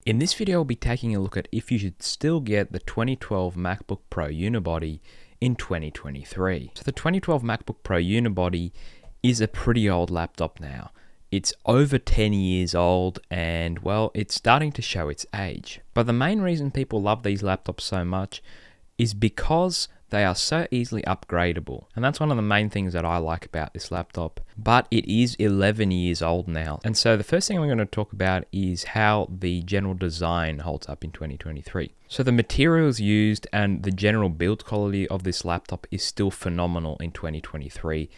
In this video, I'll be taking a look at if you should still get the 2012 MacBook Pro Unibody in 2023. So the 2012 MacBook Pro Unibody is a pretty old laptop now. It's over 10 years old and, well, it's starting to show its age. But the main reason people love these laptops so much is because they are so easily upgradable. And that's one of the main things that I like about this laptop. But it is 11 years old now. And so the first thing I'm going to talk about is how the general design holds up in 2023. So the materials used and the general build quality of this laptop is still phenomenal in 2023.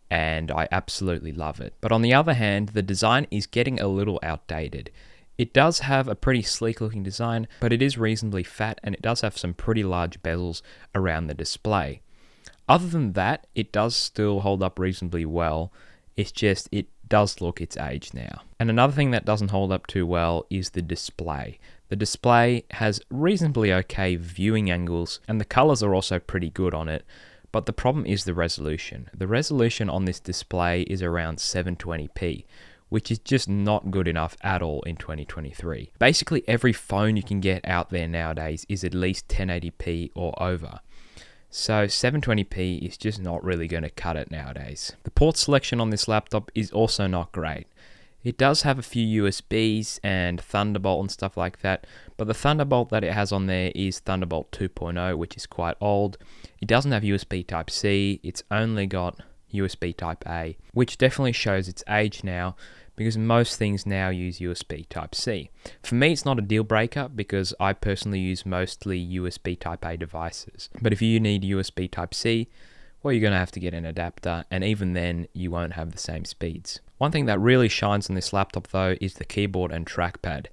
And I absolutely love it. But on the other hand, the design is getting a little outdated. It does have a pretty sleek looking design, but it is reasonably fat and it does have some pretty large bezels around the display. Other than that, it does still hold up reasonably well. It's just, it does look its age now. And another thing that doesn't hold up too well is the display. The display has reasonably okay viewing angles and the colors are also pretty good on it. But the problem is the resolution. The resolution on this display is around 720p, which is just not good enough at all in 2023. Basically, every phone you can get out there nowadays is at least 1080p or over. So 720p is just not really going to cut it nowadays. The port selection on this laptop is also not great. It does have a few USBs and Thunderbolt and stuff like that, but the Thunderbolt that it has on there is Thunderbolt 2.0, which is quite old. It doesn't have USB Type-C, it's only got USB Type-A, which definitely shows its age now because most things now use USB Type-C. For me, it's not a deal breaker because I personally use mostly USB Type-A devices. But if you need USB Type-C, well, you're going to have to get an adapter, and even then, you won't have the same speeds. One thing that really shines on this laptop, though, is the keyboard and trackpad.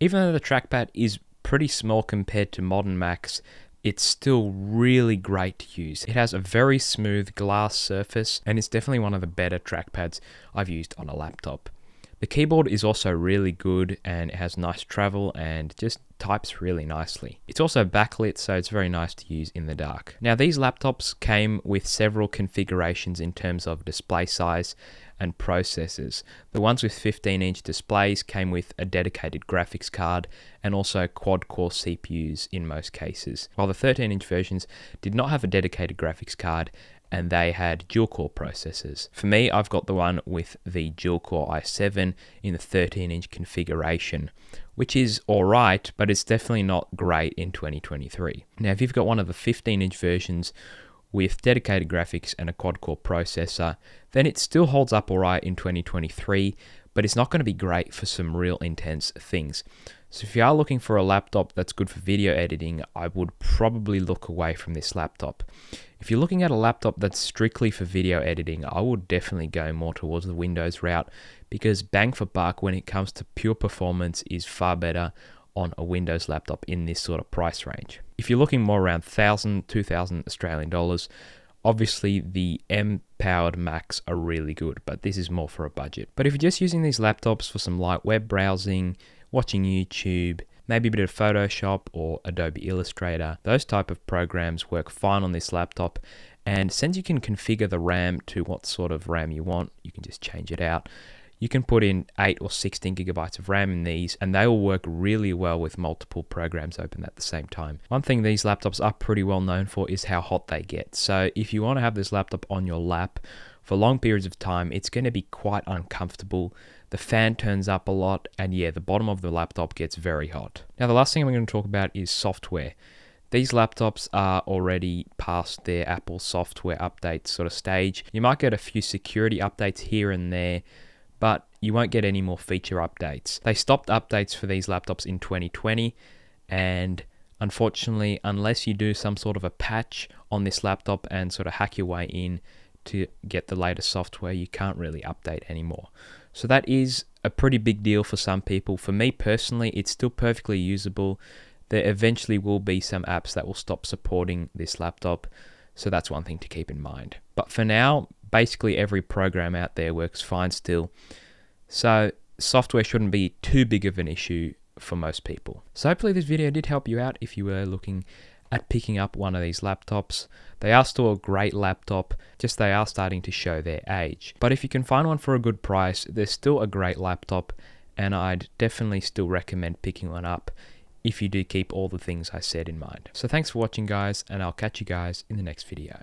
Even though the trackpad is pretty small compared to modern Macs, it's still really great to use. It has a very smooth glass surface, and it's definitely one of the better trackpads I've used on a laptop. The keyboard is also really good and it has nice travel and just types really nicely. It's also backlit, so it's very nice to use in the dark. Now, these laptops came with several configurations in terms of display size and processors. The ones with 15-inch displays came with a dedicated graphics card and also quad-core CPUs in most cases, while the 13-inch versions did not have a dedicated graphics card and they had dual-core processors. For me, I've got the one with the dual-core i7 in the 13-inch configuration, which is alright, but it's definitely not great in 2023. Now, if you've got one of the 15-inch versions with dedicated graphics and a quad-core processor, then it still holds up alright in 2023, but it's not going to be great for some real intense things. So if you are looking for a laptop that's good for video editing, I would probably look away from this laptop. If you're looking at a laptop that's strictly for video editing, I would definitely go more towards the Windows route because bang for buck when it comes to pure performance is far better on a Windows laptop in this sort of price range. If you're looking more around 1,000, 2,000 Australian dollars, obviously the M-powered Macs are really good, but this is more for a budget. But if you're just using these laptops for some light web browsing, watching YouTube, maybe a bit of Photoshop or Adobe Illustrator, those type of programs work fine on this laptop. And since you can configure the RAM to what sort of RAM you want, you can just change it out. You can put in 8 or 16 gigabytes of RAM in these and they will work really well with multiple programs open at the same time. One thing these laptops are pretty well known for is how hot they get. So if you want to have this laptop on your lap for long periods of time, it's going to be quite uncomfortable. The fan turns up a lot and yeah, the bottom of the laptop gets very hot. Now, the last thing I'm going to talk about is software. These laptops are already past their Apple software update sort of stage. You might get a few security updates here and there, but you won't get any more feature updates. They stopped updates for these laptops in 2020, and unfortunately, unless you do some sort of a patch on this laptop and sort of hack your way in to get the latest software, you can't really update anymore. So that is a pretty big deal for some people. For me personally, it's still perfectly usable. There eventually will be some apps that will stop supporting this laptop, so that's one thing to keep in mind. But for now, basically every program out there works fine still. So software shouldn't be too big of an issue for most people. So hopefully this video did help you out if you were looking at picking up one of these laptops. They are still a great laptop, just they are starting to show their age. But if you can find one for a good price, they're still a great laptop and I'd definitely still recommend picking one up if you do keep all the things I said in mind. So thanks for watching, guys, and I'll catch you guys in the next video.